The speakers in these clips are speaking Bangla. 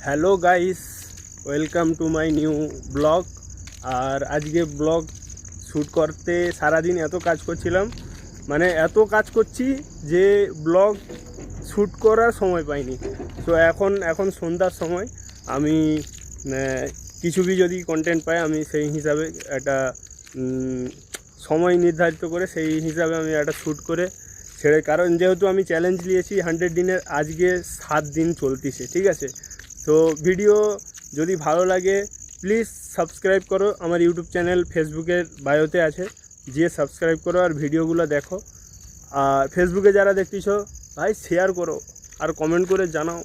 Hello guys, welcome to my new blog. আর আজকে ব্লগ শ্যুট করতে সারাদিন এত কাজ করছিলাম, মানে এত কাজ করছি যে ব্লগ শ্যুট করার সময় পাইনি। তো এখন সন্ধ্যার সময় আমি কিছু যদি কন্টেন্ট পাই আমি সেই হিসাবে একটা সময় নির্ধারিত করে সেই হিসাবে আমি একটা শ্যুট করে ছেড়ে, কারণ যেহেতু আমি চ্যালেঞ্জ নিয়েছি 100 দিনের, আজকে 7 দিন চলতেছে, ঠিক আছে। তো ভিডিও যদি ভালো লাগে প্লিজ সাবস্ক্রাইব করো, আমার ইউটিউব চ্যানেল ফেসবুকের বায়োতে আছে, গিয়ে সাবস্ক্রাইব করো আর ভিডিওগুলো দেখো। আর ফেসবুকে যারা দেখতেছ ভাই শেয়ার করো আর কমেন্ট করে জানাও।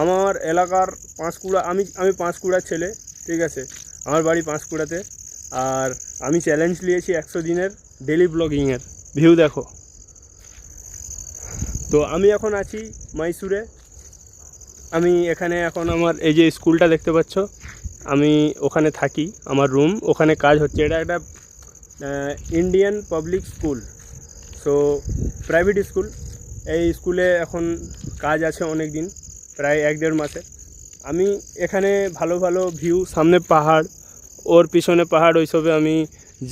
আমার এলাকার পাঁশকুড়া, আমি পাঁশকুড়ার ছেলে, ঠিক আছে, আমার বাড়ি পাঁশকুড়াতে। আর আমি চ্যালেঞ্জ নিয়েছি 100 দিনের ডেলি ব্লগিংয়ের, ভিউ দেখো। তো আমি এখন আছি মাইসুরে। আমি এখানে এখন আমার এই যে স্কুলটা দেখতে পাচ্ছ, আমি ওখানে থাকি, আমার রুম ওখানে, কাজ হচ্ছে। এটা একটা Indian public school, so private school. এই স্কুলে এখন কাজ আছে অনেক দিন, প্রায় 1-1.5 মাসে। আমি এখানে ভালো ভালো ভিউ, সামনে পাহাড়, ওর পিছনে পাহাড়, ওইসবে আমি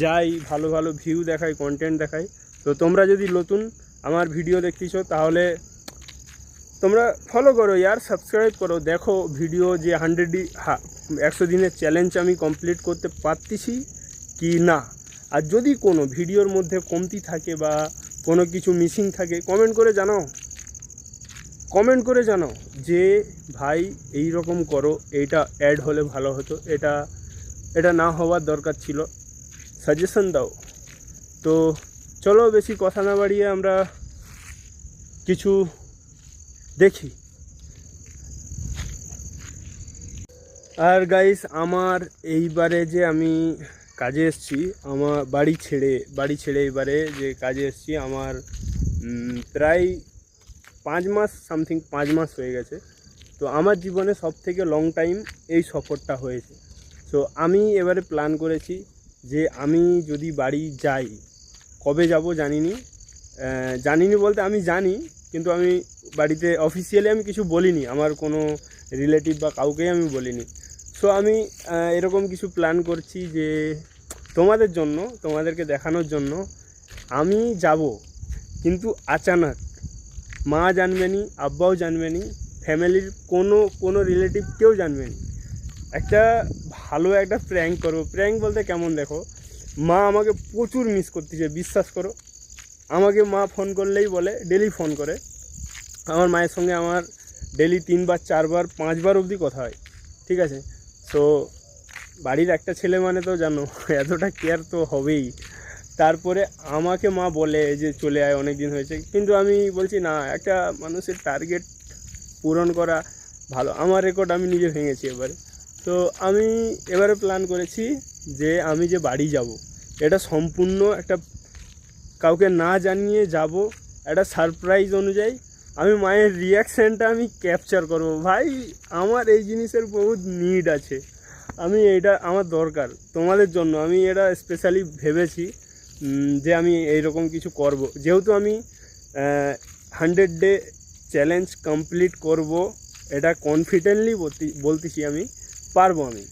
যাই, ভালো ভালো ভিউ দেখাই, কন্টেন্ট দেখাই। তো তোমরা যদি নতুন আমার ভিডিও দেখতেছ তাহলে তোমরা ফলো করো ইয়ার, সাবস্ক্রাইব করো, দেখো ভিডিও যে 100 দিনের চ্যালেঞ্জ আমি কমপ্লিট করতে পারতেছি কি না। আর যদি কোনো ভিডিওর মধ্যে কমতি থাকে বা কোনো কিছু মিসিং থাকে কমেন্ট করে জানাও যে ভাই এই রকম করো, এইটা অ্যাড হলে ভালো হতো, এটা না হওয়ার দরকার ছিল, সাজেশন দাও। তো চলো বেশি কথা না বাড়িয়ে আমরা কিছু দেখি। আর গাইস, আমার এইবারে যে আমি কাজে এসেছি, আমার বাড়ি ছেড়ে এবারে যে কাজে এসেছি, আমার প্রায় 5 মাস সামথিং, 5 মাস হয়ে গেছে। তো আমার জীবনে সবথেকে লং টাইম এই সফরটা হয়েছে। সো আমি এবারে প্ল্যান করেছি যে আমি যদি বাড়ি যাই, কবে যাব জানিনি বলতে আমি জানি, কিন্তু আমি বাড়িতে অফিসিয়ালি আমি কিছু বলিনি, আমার কোনো রিলেটিভ বা কাউকেই আমি বলিনি। সো আমি এরকম কিছু প্ল্যান করছি যে তোমাদেরকে দেখানোর জন্য আমি যাব, কিন্তু আচানক, মা জানবে নি, আব্বাও জানবে নি, ফ্যামিলির কোনো রিলেটিভ কেউ জানবে নি। একটা ভালো একটা প্র্যাঙ্ক করবো। প্র্যাঙ্ক বলতে কেমন দেখো, মা আমাকে প্রচুর মিস করতেছে, বিশ্বাস করো। আমাকে মা ফোন করলেই বলে, ডেলি ফোন করে, আমার মায়ের সঙ্গে আমার ডেলি 3বার 4বার 5বার অবধি কথা হয়, ঠিক আছে। সো বাড়ির একটা ছেলে মানে তো জানো এতটা কেয়ার তো হবেই। তারপরে আমাকে মা বলে যে চলে আয়, অনেক দিন হয়েছে, কিন্তু আমি বলছি না, একটা মানুষের টার্গেট পূরণ করা ভালো। আমার রেকর্ড আমি নিজে ভেঙেছি এবারে। তো আমি এবারে প্ল্যান করেছি যে আমি যে বাড়ি যাব, এটা সম্পূর্ণ একটা কাউকে না জানিয়ে যাব, একটা সারপ্রাইজ অনুযায়ী। আমি মায়ের রিয়াকশানটা আমি ক্যাপচার করব। ভাই আমার এই জিনিসের বহুত নিড আছে, আমি এটা আমার দরকার তোমাদের জন্য। আমি এটা স্পেশালি ভেবেছি যে আমি এইরকম কিছু করব, যেহেতু আমি 100 ডে চ্যালেঞ্জ কমপ্লিট করব, এটা কনফিডেন্টলি বলতেছি আমি পারবো আমি।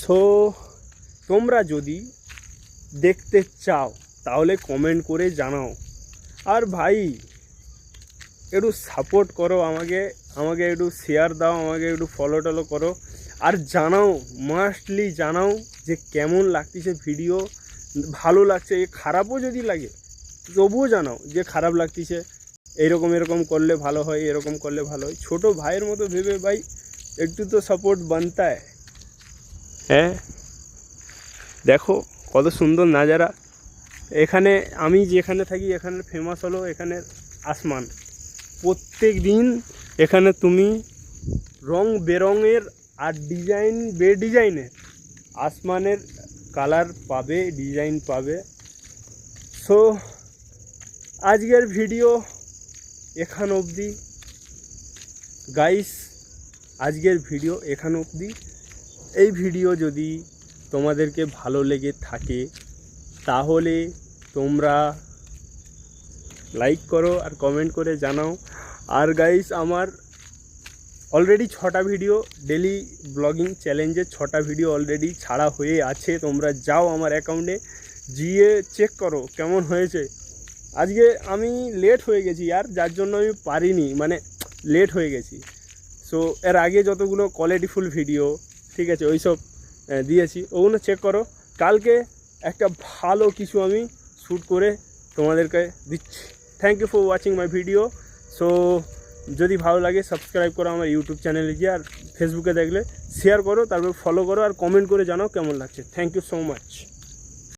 সো তোমরা যদি দেখতে চাও তাহলে কমেন্ট করে জানাও। আর ভাই একটু সাপোর্ট করো আমাকে একটু শেয়ার দাও, আমাকে একটু ফলো টলো করো। আর জানাও, মাস্টলি জানাও যে কেমন লাগতেছে ভিডিও, ভালো লাগছে, খারাপও যদি লাগে তবুও জানাও যে খারাপ লাগতেছে, এরকম করলে ভালো হয়, এরকম করলে ভালো হয়। ছোটো ভাইয়ের মতো ভেবে ভাই একটু তো সাপোর্ট বানতা है। হ্যাঁ দেখো কত সুন্দর নাজারা। এখানে আমি যেখানে থাকি, এখানে ফেমাস হলো এখানের আসমান। প্রত্যেক দিন এখানে তুমি রং বেরঙের আর বেডিজাইনের আসমানের কালার পাবে, ডিজাইন পাবে। সো আজকের ভিডিও এখান অবধি গাইস, আজকের ভিডিও এখান অবধি। এই ভিডিও যদি তোমাদেরকে ভালো লেগে থাকে তাহলে তোমরা লাইক করো আর কমেন্ট করে জানাও। আর গাইস, আমার অলরেডি 6টা ভিডিও ডেলি ব্লগিং চ্যালেঞ্জের 6টা ভিডিও অলরেডি ছাড়া হয়ে আছে। তোমরা যাও আমার অ্যাকাউন্টে গিয়ে চেক করো কেমন হয়েছে। আজকে আমি লেট হয়ে গেছি আর যার জন্য আমি পারিনি, মানে লেট হয়ে গেছি। সো এর আগে যতগুলো কোয়ালিটিফুল ভিডিও ঠিক আছে ওই সব দিয়েছি, ওগুলো চেক করো। কালকে একটা ভালো কিছু আমি শ্যুট করে তোমাদেরকে দিচ্ছি। Thank you for watching my video. So যদি ভালো লাগে সাবস্ক্রাইব করো আমার ইউটিউব চ্যানেলে গিয়ে, আর ফেসবুকে দেখলে শেয়ার করো, তারপর ফলো করো আর কমেন্ট করে জানাও কেমন লাগছে। Thank you so much.